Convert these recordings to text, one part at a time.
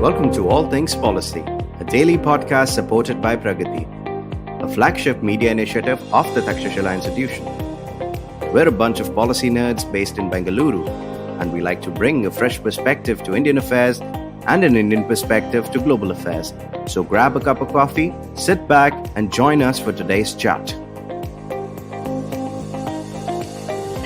Welcome to All Things Policy, a daily podcast supported by Pragati, a flagship media initiative of the Takshashila Institution. We're a bunch of policy nerds based in Bengaluru, and we like to bring a fresh perspective to Indian affairs and an Indian perspective to global affairs. So grab a cup of coffee, sit back, and join us for today's chat.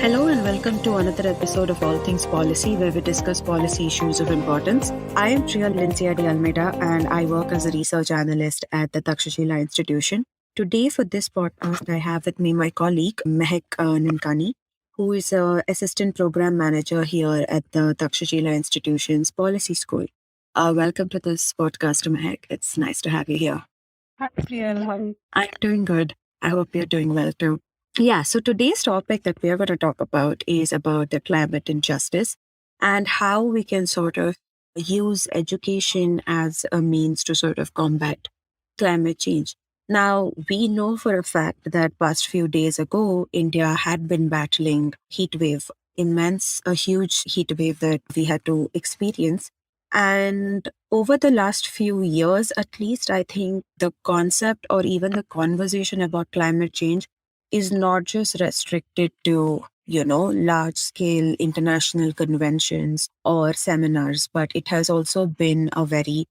Hello and welcome to another episode of All Things Policy, where we discuss policy issues of importance. I am Priyal D'almeida and I work as a research analyst at the Takshashila Institution. Today for this podcast, I have with me my colleague Mahek Nankani, who is an assistant program manager here at the Takshashila Institution's Policy School. Welcome to this podcast, Mahek. It's nice to have you here. Hi, Priyal. How are you? I'm doing good. I hope you're doing well too. Yeah, so today's topic that we are going to talk about is about the climate injustice and how we can sort of use education as a means to sort of combat climate change. Now, we know for a fact that past few days ago, India had been battling heat wave, a huge heat wave that we had to experience. And over the last few years, at least, I think the concept or even the conversation about climate change is not just restricted to, large scale international conventions or seminars, but it has also been a very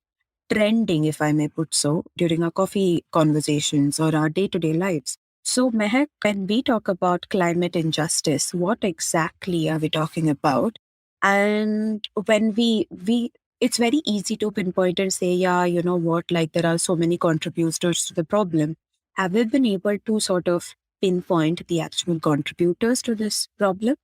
trending, if I may put so, during our coffee conversations or our day-to-day lives. So, Mehak, when we talk about climate injustice, what exactly are we talking about? And when it's very easy to pinpoint and say, yeah, you know what, like there are so many contributors to the problem. Have we been able to sort of pinpoint the actual contributors to this problem?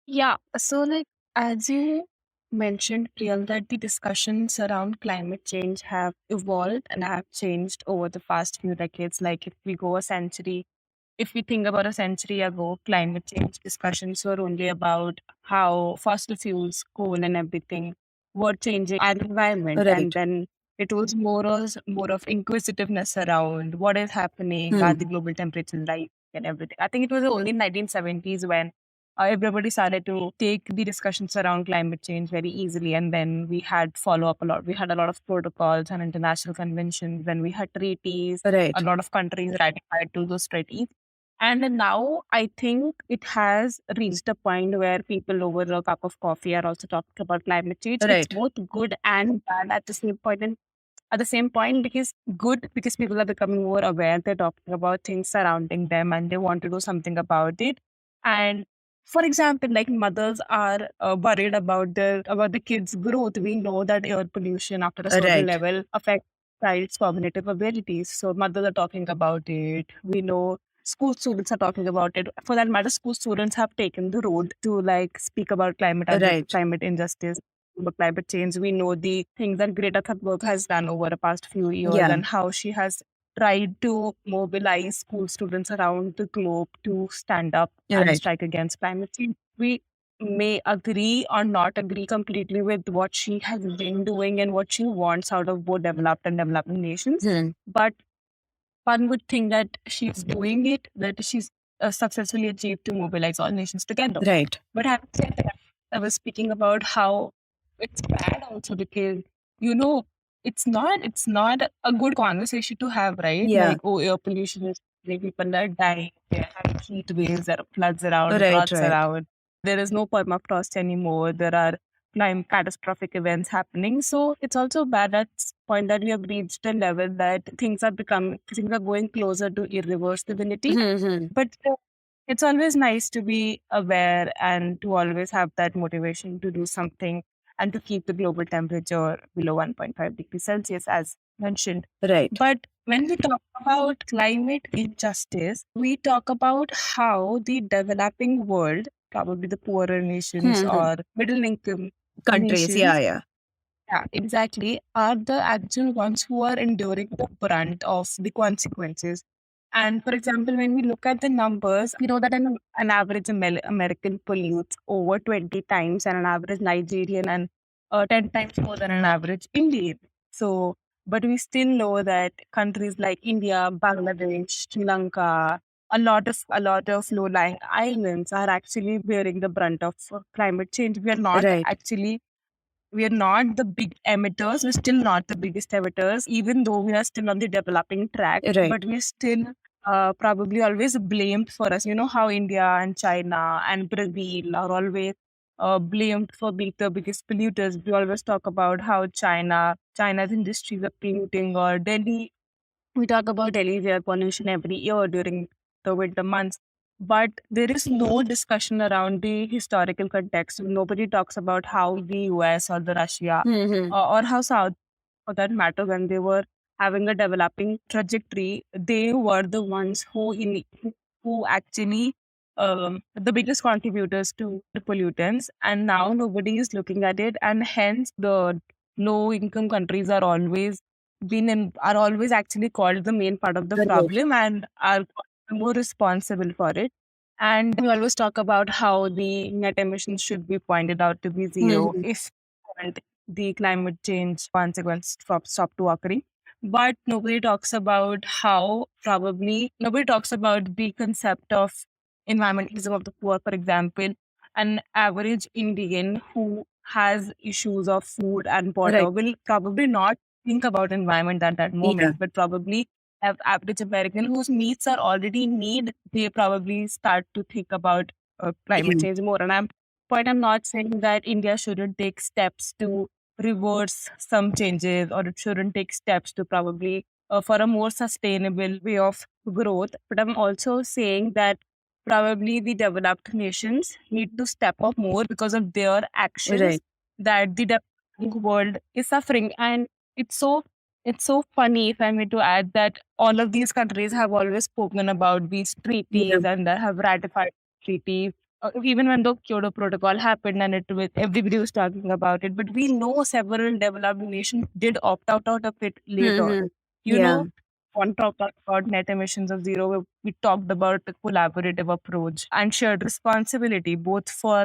Yeah, so as you mentioned, Priyal, that the discussions around climate change have evolved and have changed over the past few decades. Like if we think about a century ago, climate change discussions were only about how fossil fuels, coal and everything were changing our environment. And Right. then it was more of inquisitiveness around what is happening, are the global temperatures rising and everything. I think it was only in 1970s when everybody started to take the discussions around climate change very easily. And then we had follow up a lot. We had a lot of protocols and international conventions. Then we had treaties. Right. A lot of countries ratified to those treaties. And now I think it has reached a point where people over a cup of coffee are also talking about climate change. Right. It's both good and bad at the same point. And at the same point, because people are becoming more aware, they're talking about things surrounding them and they want to do something about it. And for example, like mothers are worried about the kids' growth. We know that air pollution after a certain Right. level affects child's cognitive abilities. So mothers are talking about it. We know school students are talking about it. For that matter, school students have taken the road to like speak about Right. climate injustice, about climate change. We know the things that Greta Thunberg has done over the past few years Yeah. and how she has tried to mobilize school students around the globe to stand up and Right. strike against climate change. We may agree or not agree completely with what she has been doing and what she wants out of both developed and developing nations. But one would think that she's doing it, that she's successfully achieved to mobilize all nations together. Right. But having said that, I was speaking about how it's bad also because, it's not a good conversation to have, right? Yeah. Like, oh, air pollution is people are dying, they're having heat waves, there are floods around, Right, droughts right. around. There is no permafrost anymore. There are catastrophic events happening. So it's also bad at this point that we have reached a level that things are going closer to irreversibility. But it's always nice to be aware and to always have that motivation to do something and to keep the global temperature below 1.5 degrees Celsius, as mentioned. Right. But when we talk about climate injustice, we talk about how the developing world, probably the poorer nations or middle income Countries. nations, Yeah. yeah, exactly, are the actual ones who are enduring the brunt of the consequences. And for example, when we look at the numbers, we know that an average American pollutes over 20 times and an average Nigerian and 10 times more than an average Indian. So, but we still know that countries like India, Bangladesh, Sri Lanka, a lot of low-lying islands are actually bearing the brunt of climate change. We are not Right. actually we are not the big emitters. We're still not the biggest emitters, even though we are still on the developing track. Right. But we're still probably always blamed for us. You know how India and China and Brazil are always blamed for being the biggest polluters. We always talk about how China's industries are polluting, or Delhi. We talk about Delhi's air pollution every year during the winter months, but there is no discussion around the historical context. Nobody talks about how the US or the Russia Mm-hmm. or how South, for that matter, when they were having a developing trajectory, they were the ones who actually the biggest contributors to the pollutants, and now nobody is looking at it, and hence the low income countries are always actually called the main part of the Right. problem and are more responsible for it. And we always talk about how the net emissions should be pointed out to be zero Mm-hmm. if the climate change consequence stop to occurring. But nobody talks about the concept of environmentalism of the poor. For example, an average Indian who has issues of food and Right. water will probably not think about environment at that Yeah. moment, but probably have average American whose needs are already in need, they probably start to think about climate Yeah. change more. And I'm not saying that India shouldn't take steps to reverse some changes, or it shouldn't take steps to probably for a more sustainable way of growth. But I'm also saying that probably the developed nations need to step up more because of their actions Right. that the developing world is suffering. And it's so it's so funny, if I may to add, that all of these countries have always spoken about these Yeah. treaties and have ratified treaties. Even when the Kyoto Protocol happened and everybody was talking about it, but we know several developed nations did opt out of it later. Mm-hmm. You Yeah. know, one talked about net emissions of zero. We talked about the collaborative approach and shared responsibility, both for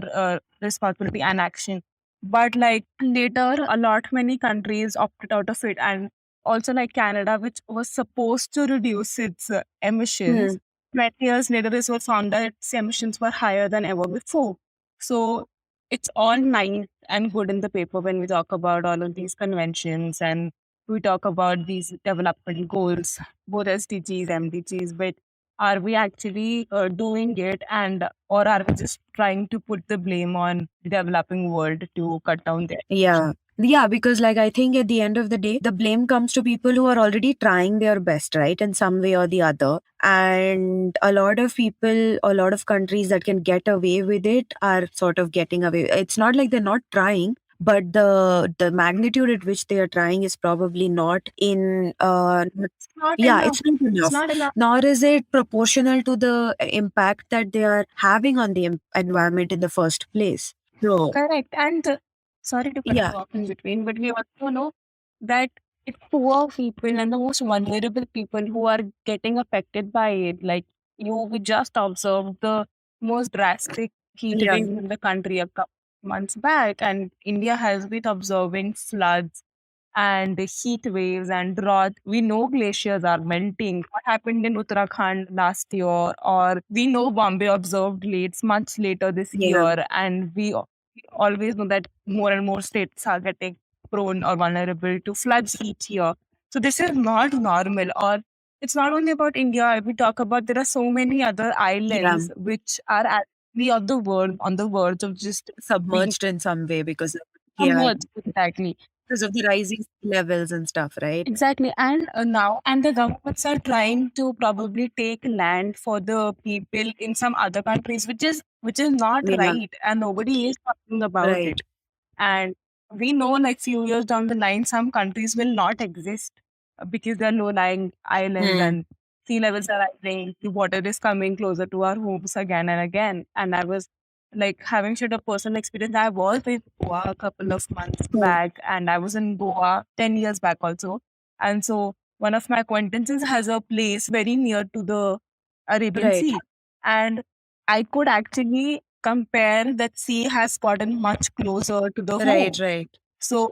responsibility and action. But like later, many countries opted out of it, and also like Canada, which was supposed to reduce its emissions. Mm. 20 years later, it was found that its emissions were higher than ever before. So it's all nice and good in the paper when we talk about all of these conventions and we talk about these development goals, both SDGs, MDGs, but are we actually doing it, and or are we just trying to put the blame on the developing world to cut down their Yeah. Yeah, because like I think at the end of the day, the blame comes to people who are already trying their best, right? In some way or the other. And a lot of people, a lot of countries that can get away with it are sort of getting away. It's not like they're not trying, but the magnitude at which they are trying is probably not in It's not yeah, enough. it's not It's enough. not enough. Nor is it proportional to the impact that they are having on the environment in the first place. So Correct. And sorry to cut yeah. you off in between, but we also know that it's poor people and the most vulnerable people who are getting affected by it. Like we just observed the most drastic heat Yeah. wave in the country a couple months back, and India has been observing floods and heat waves and drought. We know glaciers are melting. What happened in Uttarakhand last year, or we know Bombay observed much later this Yeah. year, and we always know that more and more states are getting prone or vulnerable to floods each year. So this is not normal, or it's not only about India. We talk about there are so many other Yeah. islands which are actually of the world on the verge of just being Submerged in some way because of yeah, submerged. Exactly. because of the rising sea levels and stuff, right? Exactly. And the governments are trying to probably take land for the people in some other countries, which is not Yeah. right, and nobody is talking about Right. it. And we know, like few years down the line, some countries will not exist because they're low-lying islands Hmm. and sea levels are rising. The water is coming closer to our homes again and again. And I was like having shared a personal experience. I was in Goa a couple of months Hmm. back, and I was in Goa 10 years back also. And so one of my acquaintances has a place very near to the Arabian Right. Sea. And I could actually compare that sea has gotten much closer to the Right. home. Right. So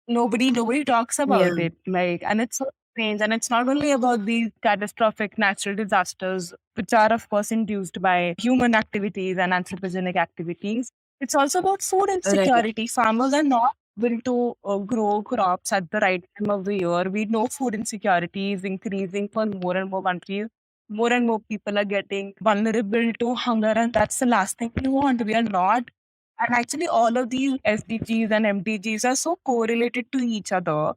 nobody talks Yeah. about it. Like, and it's so strange. And it's not only about these catastrophic natural disasters, which are of course induced by human activities and anthropogenic activities. It's also about food Right. insecurity. Farmers are not able to grow crops at the right time of the year. We know food insecurity is increasing for more and more countries. More and more people are getting vulnerable to hunger, and that's the last thing we want. We are not. And actually, all of these SDGs and MDGs are so correlated to each other,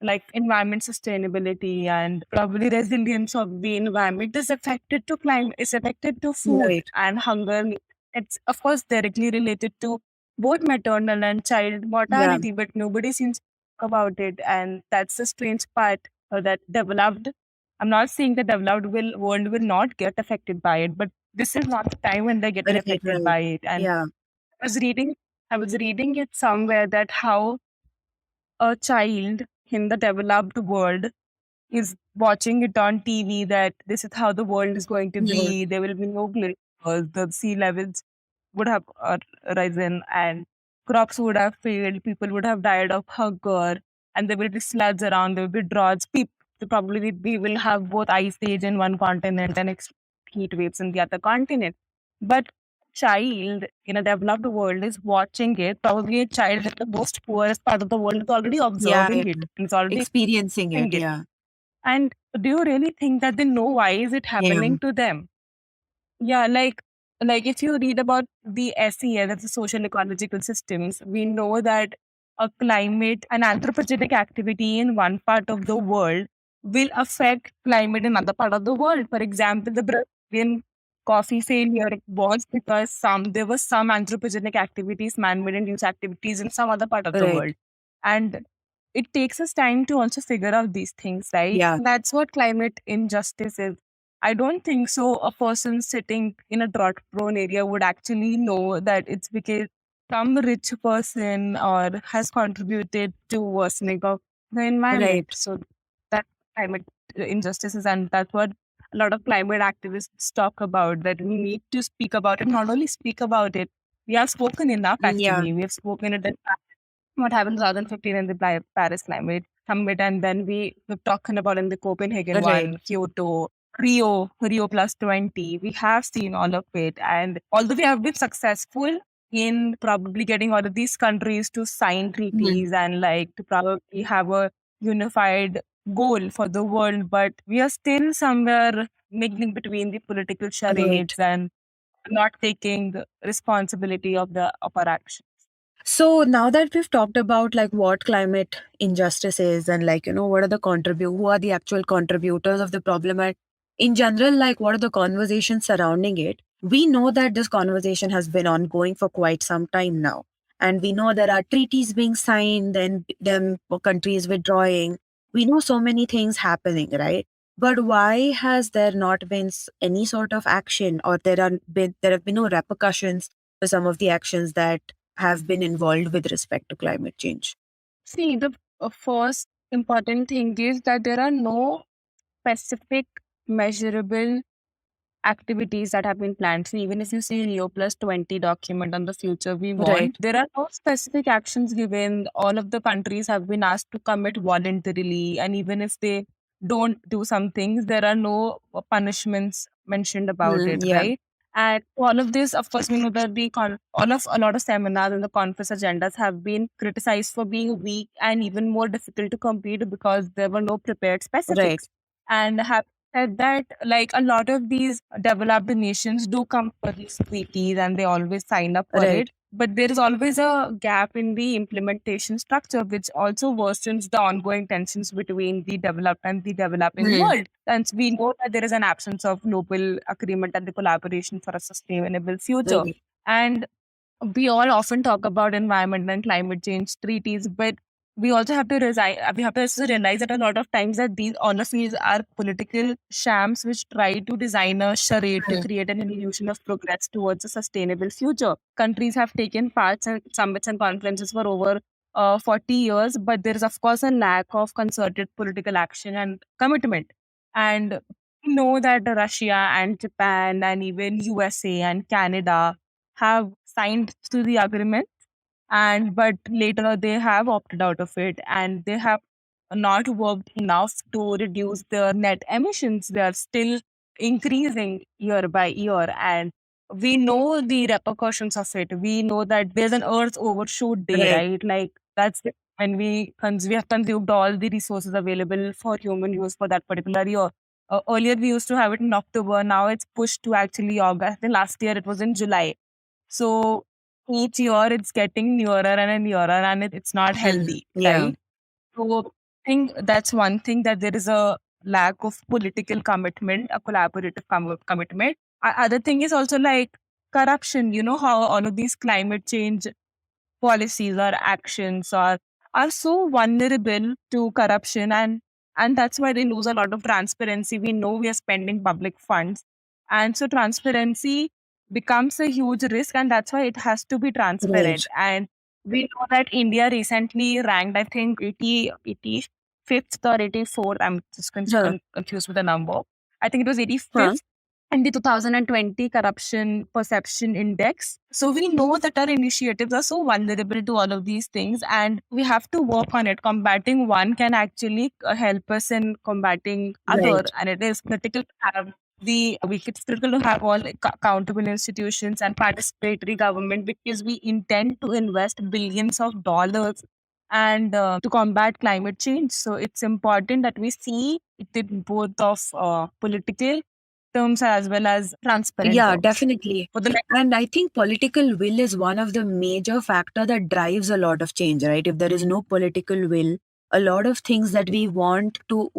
like environment sustainability and probably resilience of the environment is affected to climate, is affected to food Right. and hunger. It's of course directly related to both maternal and child Yeah. mortality, but nobody seems to talk about it. And that's the strange part that developed. I'm not saying the developed world will not get affected by it, but this is not the time when they're getting Right. affected Right. by it. And Yeah. I was reading, I was reading it somewhere that how a child in the developed world is watching it on TV that this is how the world is going to Yeah. be. There will be no glaciers, the sea levels would have risen, and crops would have failed. People would have died of hunger, and there will be floods around. There will be droughts. People probably we will have both ice age in one continent and extreme heat waves in the other continent. But child in a developed world is watching it. Probably a child in the most poorest part of the world is already Yeah. observing it. It's already Experiencing it. experiencing it. Yeah. And do you really think that they know why is it Yeah. happening to them? Yeah, like if you read about the SES, that's the social ecological systems, we know that a climate and anthropogenic activity in one part of the world will affect climate in another part of the world. For example, the Brazilian coffee failure was because there was some anthropogenic activities, man-made induced activities in some other part of the Right. world. And it takes us time to also figure out these things, right? Yeah. That's what climate injustice is. I don't think so. A person sitting in a drought prone area would actually know that it's because some rich person or has contributed to worsening of the environment. Right. So that climate injustices, and that's what a lot of climate activists talk about, that we need to speak about it. Not only speak about it, we have spoken enough Yeah. actually. We have spoken it what happened in 2015 in the Paris Climate Summit, and then we were talking about in the Copenhagen Right. one, Kyoto, Rio plus 20. We have seen all of it. And although we have been successful in probably getting all of these countries to sign Mhm. treaties and like to probably have a unified goal for the world, but we are still somewhere mingling between the political Right. charades and not taking responsibility of our actions. So now that we've talked about like what climate injustice is and like, what are who are the actual contributors of the problem and in general, like what are the conversations surrounding it? We know that this conversation has been ongoing for quite some time now. And we know there are treaties being signed and them countries withdrawing. We know so many things happening, right? But why has there not been any sort of action or there have been no repercussions for some of the actions that have been involved with respect to climate change? See, the first important thing is that there are no specific measurable activities that have been planned. So even if you see Rio plus 20 document on the future we Right, want, there are no specific actions given. All of the countries have been asked to commit voluntarily. And even if they don't do some things, there are no punishments mentioned about it, Yeah, right? And all of this, of course, we know that a lot of seminars and the conference agendas have been criticized for being weak and even more difficult to compete because there were no prepared right, specifics. And have said that like a lot of these developed nations do come for these treaties and they always sign up for right, it. But there is always a gap in the implementation structure, which also worsens the ongoing tensions between the developed and the developing hmm, world. And we know that there is an absence of global agreement and the collaboration for a sustainable future. right, And we all often talk about environment and climate change treaties, but we have to also realize that a lot of times that these all of these are political shams which try to design a charade to hmm, create an illusion of progress towards a sustainable future. Countries have taken parts in summits and conferences for over 40 years, but there is of course a lack of concerted political action and commitment. And we know that Russia and Japan and even USA and Canada have signed to the agreement, and but later they have opted out of it, and they have not worked enough to reduce their net emissions. They are still increasing year by year, and we know the repercussions of it. We know that there's an earth overshoot day, right, right? Like when we have consumed all the resources available for human use for that particular year. Earlier we used to have it in October. Now it's pushed to actually August. Then last year it was in July. So each year it's getting nearer and nearer, and it's not healthy, Yeah. right? So I think that's one thing, that there is a lack of political commitment, a collaborative commitment. Other thing is also like corruption. You know how all of these climate change policies or actions are so vulnerable to corruption, and that's why they lose a lot of transparency. We know we are spending public funds, and so transparency becomes a huge risk, and that's why it has to be Right. transparent. And we know that India recently ranked, I think, 85th or 84th. I'm just Huh. confused with the number. I think it was Huh. 85th in the 2020 Corruption Perception Index. So we know that our initiatives are so vulnerable to all of these things, and we have to work on it. Combating one can actually help us in combating other, Right. and it is critical to have it's critical to have all accountable institutions and participatory government, because we intend to invest billions of dollars and to combat climate change. So it's important that we see it in both of political terms as well as transparent Yeah, terms. definitely. For the And I think political will is one of the major factor that drives a lot of change, right? If there is no political will, a lot of things that we want to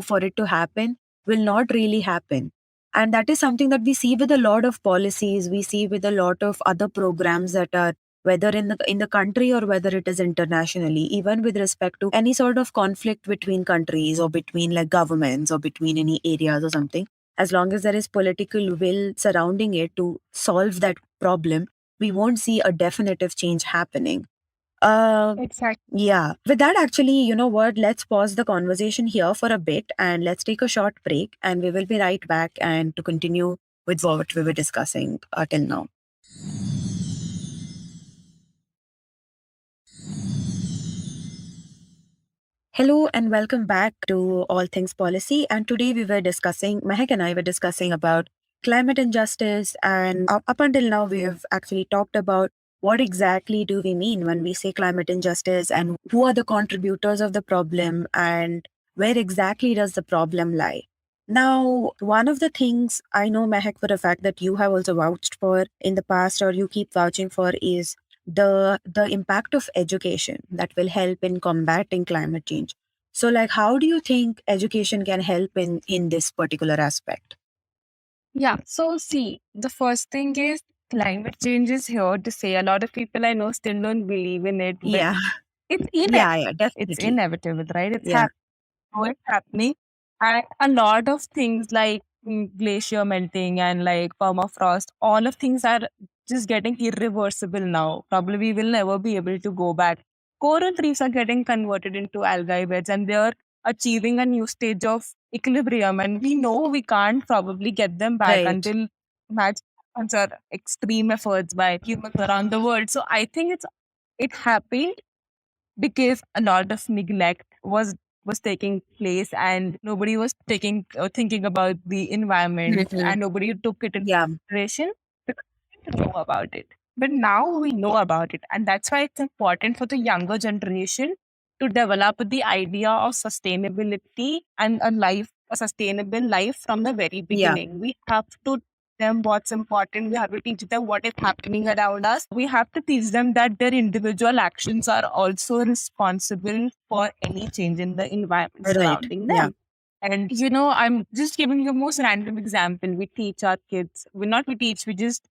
for it to happen will not really happen. And that is something that we see with a lot of policies, we see with a lot of other programs that are, whether in the country or whether it is internationally, even with respect to any sort of conflict between countries or between like governments or between any areas or something, as long as there is political will surrounding it to solve that problem, we won't see a definitive change happening. Uh, exact yeah. With that, actually, you know what? Let's pause the conversation here for a bit and let's take a short break, and we will be right back and to continue with what we were discussing till now. Hello and welcome back to All Things Policy. And today we were discussing, Mahek and I were discussing about climate injustice. And up until now, we have actually talked about what exactly do we mean when we say climate injustice and who are the contributors of the problem and where exactly does the problem lie. Now, one of the things I know, Mahek, for a fact that you have also vouched for in the past or you keep vouching for is the impact of education that will help in combating climate change. So like how do you think education can help in this particular aspect? Yeah. So see, the first thing is climate change is here to stay. A lot of people I know still don't believe in it, but Yeah. it's Yeah, it's definitely. inevitable, right? Yeah. It's happening. And a lot of things like glacier melting and like permafrost, all of things are just getting irreversible now. Probably we will never be able to go back. Coral reefs are getting converted into algae beds, and they're achieving a new stage of equilibrium. And we know we can't probably get them back Right. until match or extreme efforts by humans around the world. So I think it happened because a lot of neglect was taking place, and nobody was taking thinking about the environment, Mhm. and nobody took it into Yeah. consideration because we didn't know about it. But now we know about it, and that's why it's important for the younger generation to develop the idea of sustainability and a sustainable life from the very Yeah. beginning. We have to them what's important. We have to teach them what is happening around us. We have to teach them that their individual actions are also responsible for any change in the environment Right. surrounding Yeah. them. And I'm just giving you a most random example. We teach our kids, we just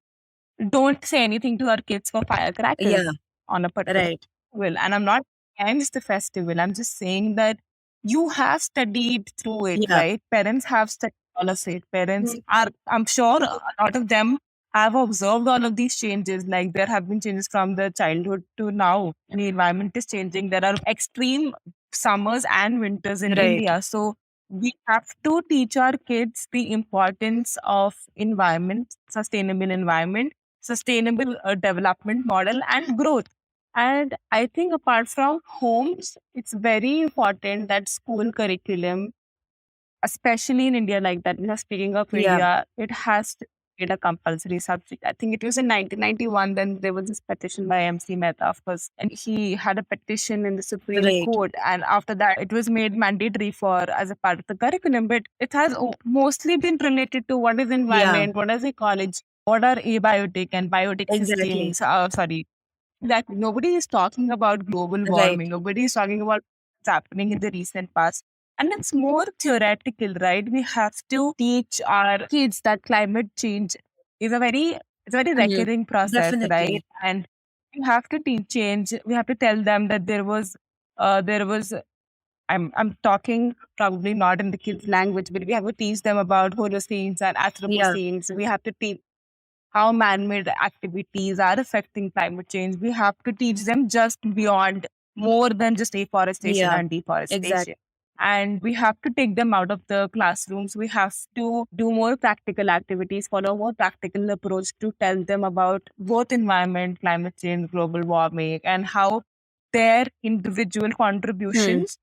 don't say anything to our kids for firecrackers Yeah. on a particular Right. festival. And I'm not against the festival. I'm just saying that you have studied through it, Yeah. right? Parents have studied all of it. Parents Mhm. are, I'm sure a lot of them have observed all of these changes. Like there have been changes from the childhood to now. And the environment is changing. There are extreme summers and winters in Right. India. So we have to teach our kids the importance of environment, sustainable environment, sustainable development model, and growth. And I think apart from homes, it's very important that school curriculum, especially in India, like that, we are speaking of Yeah. India, it has to made a compulsory subject. I think it was in 1991. Then there was this petition by MC Mehta, of course, and he had a petition in the Supreme Right. Court. And after that, it was made mandatory for as a part of the curriculum. But it has mostly been related to what is Yeah, environment, what is ecology, what are abiotic and biotic exactly. systems. Sorry, that nobody is talking about global Right. warming. Nobody is talking about what's happening in the recent past. And it's more theoretical, right? We have to teach our kids that climate change is it's a very Mhm. recurring process, right? Definitely. And we have to teach change. We have to tell them that there was I'm talking probably not in the kids' language, but we have to teach them about Holocenes and Yeah, Anthropocenes. We have to teach how man-made activities are affecting climate change. We have to teach them just beyond more than just afforestation yeah, and deforestation. exactly. And we have to take them out of the classrooms. We have to do more practical activities, follow a more practical approach to tell them about both environment, climate change, global warming, and how their individual Hmm. contributions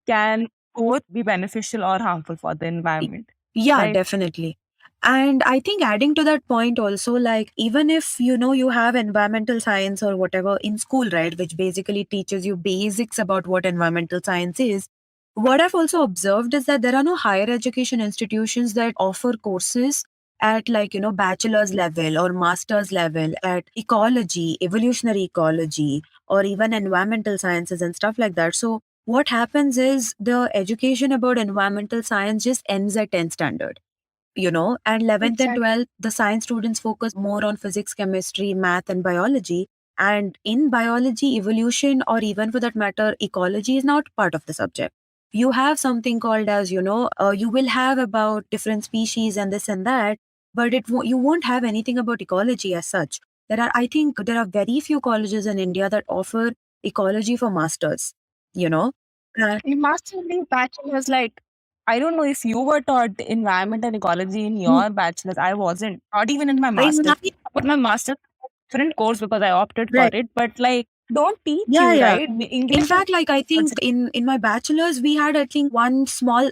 can both be beneficial or harmful for the environment. Yeah, Right? definitely. And I think adding to that point also, like, even if you have environmental science or whatever in school, right, which basically teaches you basics about what environmental science is, what I've also observed is that there are no higher education institutions that offer courses at, like, bachelor's level or master's level at ecology, evolutionary ecology, or even environmental sciences and stuff like that. So what happens is the education about environmental science just ends at 10th standard, and 11th and Exactly. 12th the science students focus more on physics, chemistry, math and biology. And in biology, evolution, or even for that matter ecology, is not part of the subject. You have something called as, you will have about different species and this and that, but you won't have anything about ecology as such. I think there are very few colleges in India that offer ecology for masters, you know uh, You must have been bachelor's like I don't know if you were taught environment and ecology in mm, your bachelor's. I wasn't. Not even in my in master's. my But my master's different course because I opted for right. it. But like don't teach Yeah, you, yeah. right? In English is fact, like, I think considered. in my bachelor's we had, I think,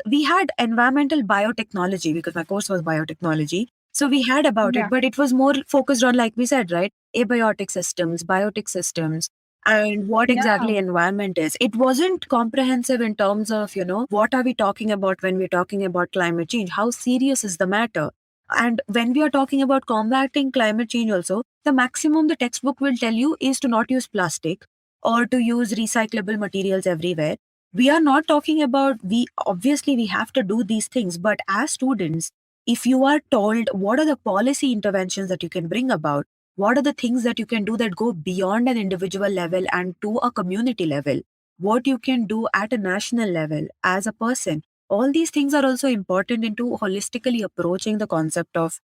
we had environmental biotechnology because my course was biotechnology. So we had about it, Yeah. but it was more focused on, like we said, right, abiotic systems, biotic systems, and what Yeah. exactly environment is. It wasn't comprehensive in terms of, what are we talking about when we're talking about climate change? How serious is the matter? And when we are talking about combating climate change also, the maximum the textbook will tell you is to not use plastic or to use recyclable materials everywhere. We are not talking about, we obviously we have to do these things, but as students, if you are told what are the policy interventions that you can bring about, what are the things that you can do that go beyond an individual level and to a community level, what you can do at a national level as a person, all these things are also important into holistically approaching the concept of,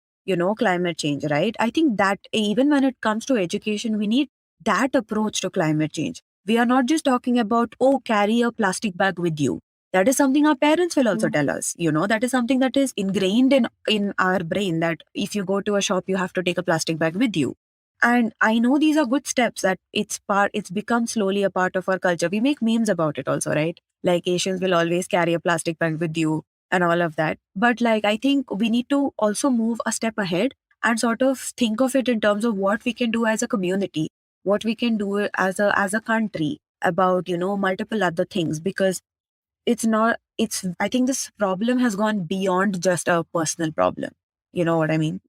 climate change, right? I think that even when it comes to education, we need that approach to climate change. We are not just talking about, oh, carry a plastic bag with you. That is something our parents will also Mm. tell us. That is something that is ingrained in our brain, that if you go to a shop, you have to take a plastic bag with you. And I know these are good steps, that it's become slowly a part of our culture. We make memes about it also, right? Like, Asians will always carry a plastic bag with you and all of that. But, like, I think we need to also move a step ahead and sort of think of it in terms of what we can do as a community, what we can do as a country about, multiple other things, because it's I think this problem has gone beyond just a personal problem. You know what I mean?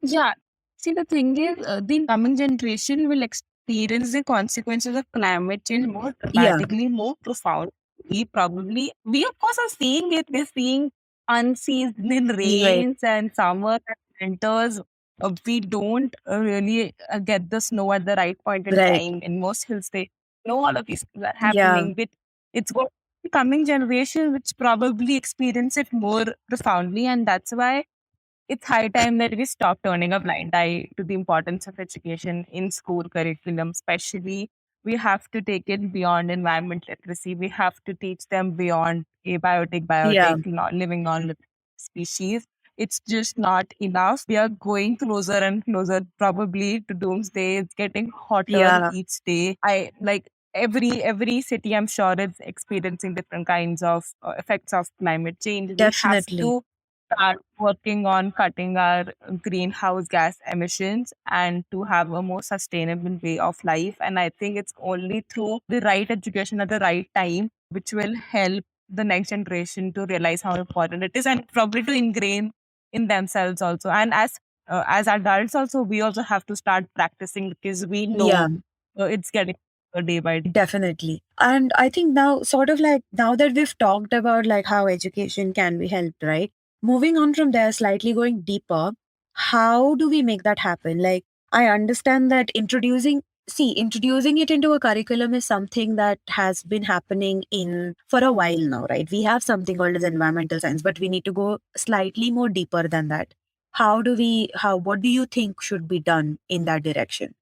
Yeah. See, the thing is, the coming generation will experience the consequences of climate change more Yeah, dramatically, more profoundly. We of course are seeing it. We're seeing unseasonal right. rains and summer and winters. We don't really get the snow at the right point in Right. time. In most hill states, all of these things are Yeah, happening. But it's going the coming generation which probably experience it more profoundly, and that's why it's high time that we stop turning a blind eye to the importance of education in school curriculum, especially. We have to take it beyond environment literacy. We have to teach them beyond abiotic, yeah, biotic, living non-living species. It's just not enough. We are going closer and closer, probably to doomsday. It's getting hotter yeah, each day. I like every city. I'm sure is experiencing different kinds of effects of climate change. We have definitely. to start working on cutting our greenhouse gas emissions and to have a more sustainable way of life. And I think it's only through the right education at the right time which will help the next generation to realize how important it is and probably to ingrain in themselves also. And as adults also, we also have to start practicing because we Yeah. know it's getting day by day. Definitely. And I think now, sort of like now that we've talked about like how education can be helped, right? Moving on from there, slightly going deeper, how do we make that happen? Like, I understand that introducing it into a curriculum is something that has been happening in for a while now, right? We have something called as environmental science, but we need to go slightly more deeper than that. What do you think should be done in that direction?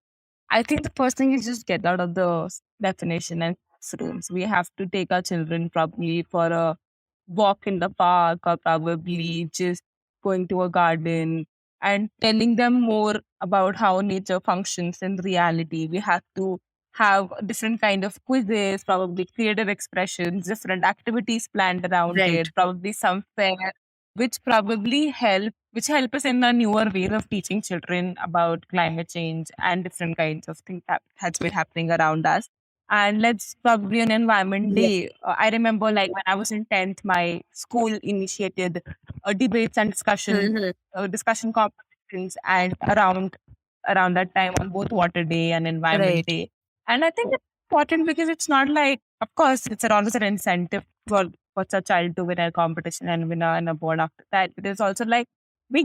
I think the first thing is just get out of the definition and classrooms. We have to take our children probably for a walk in the park or probably just going to a garden and telling them more about how nature functions in reality. We have to have different kind of quizzes, probably creative expressions, different activities planned around Right. it, probably some fair, which help us in a newer way of teaching children about climate change and different kinds of things that has been happening around us. And let's probably an environment Yeah. day. I remember like when I was in 10th, my school initiated debates and Mhm. discussion competitions and around that time on both water day and environment Right. day. And I think it's important because it's not like, of course, it's always an incentive for a child to win a competition and win an award after that. But it's also like we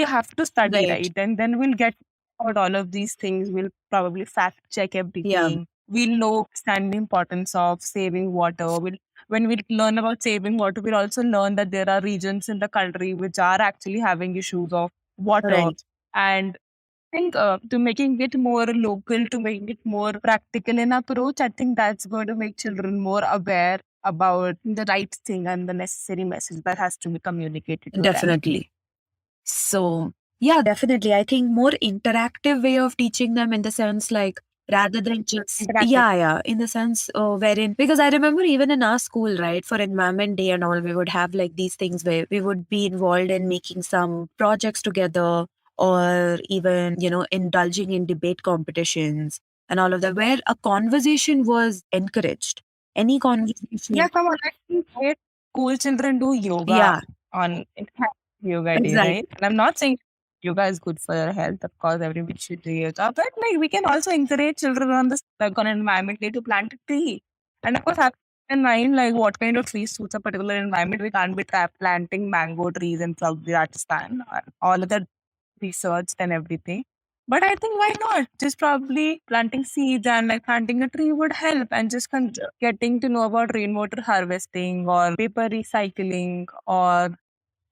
have to study, Right. right? And then we'll get about all of these things. We'll probably fact check Yeah. everything. We'll understand the importance of saving water. When we learn about saving water, we'll also learn that there are regions in the country which are actually having issues of water. Right. And I think to making it more local, to making it more practical in approach, I think that's going to make children more aware about the right thing and the necessary message that has to be communicated to them. Definitely. So, yeah, definitely. I think more interactive way of teaching them in the sense like rather than just Interactive. yeah, in the sense wherein because I remember even in our school, right, for Environment Day and all, we would have like these things where we would be involved in making some projects together or even, indulging in debate competitions and all of that, where a conversation was encouraged. Any Yeah, conversation. come on. I think great school children do yoga Yeah, on International Yoga Day, exactly. right? And I'm not saying yoga is good for your health. Of course, everybody should do yoga, but like we can also encourage children on this like on Environment Day to plant a tree. And of course, have in mind like what kind of tree suits a particular environment. We can't be planting mango trees in probably Rajasthan or all of that research and everything. But I think why not? Just probably planting seeds and like planting a tree would help, and just getting to know about rainwater harvesting or paper recycling or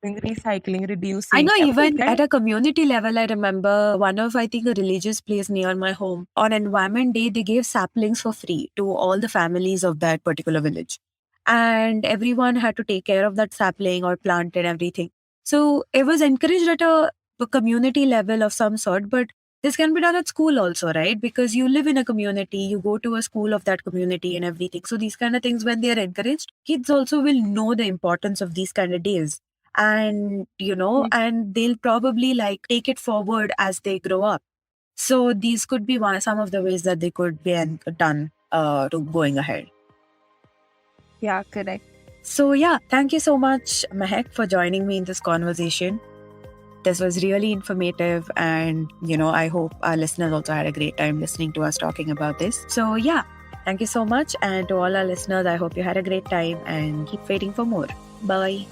recycling, I reducing know even everything. at a community level, I remember one of, I think, a religious place near my home. On Environment Day, they gave saplings for free to all the families of that particular village. And everyone had to take care of that sapling or plant and everything. So it was encouraged at a community level of some sort, but this can be done at school also, right? Because you live in a community, you go to a school of that community and everything. So these kind of things, when they are encouraged, kids also will know the importance of these kind of days and and they'll probably like take it forward as they grow up. So these could be some of the ways that they could be done to going ahead. Yeah, correct. So yeah, thank you so much, Mahek, for joining me in this conversation. This was really informative, and I hope our listeners also had a great time listening to us talking about this. So yeah, thank you so much, and to all our listeners, I hope you had a great time and keep waiting for more. Bye.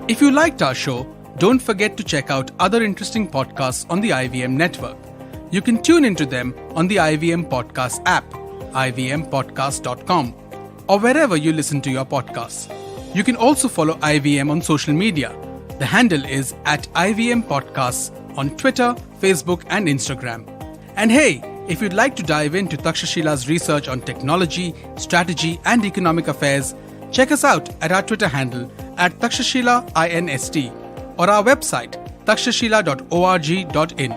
If you liked our show, don't forget to check out other interesting podcasts on the IVM network. You can tune into them on the IVM Podcast app, ivmpodcast.com, or wherever you listen to your podcasts. You can also follow IVM on social media. The handle is @IVM Podcasts on Twitter, Facebook, and Instagram. And hey, if you'd like to dive into Takshashila's research on technology, strategy, and economic affairs, check us out at our Twitter handle @TakshashilaINST or our website takshashila.org.in.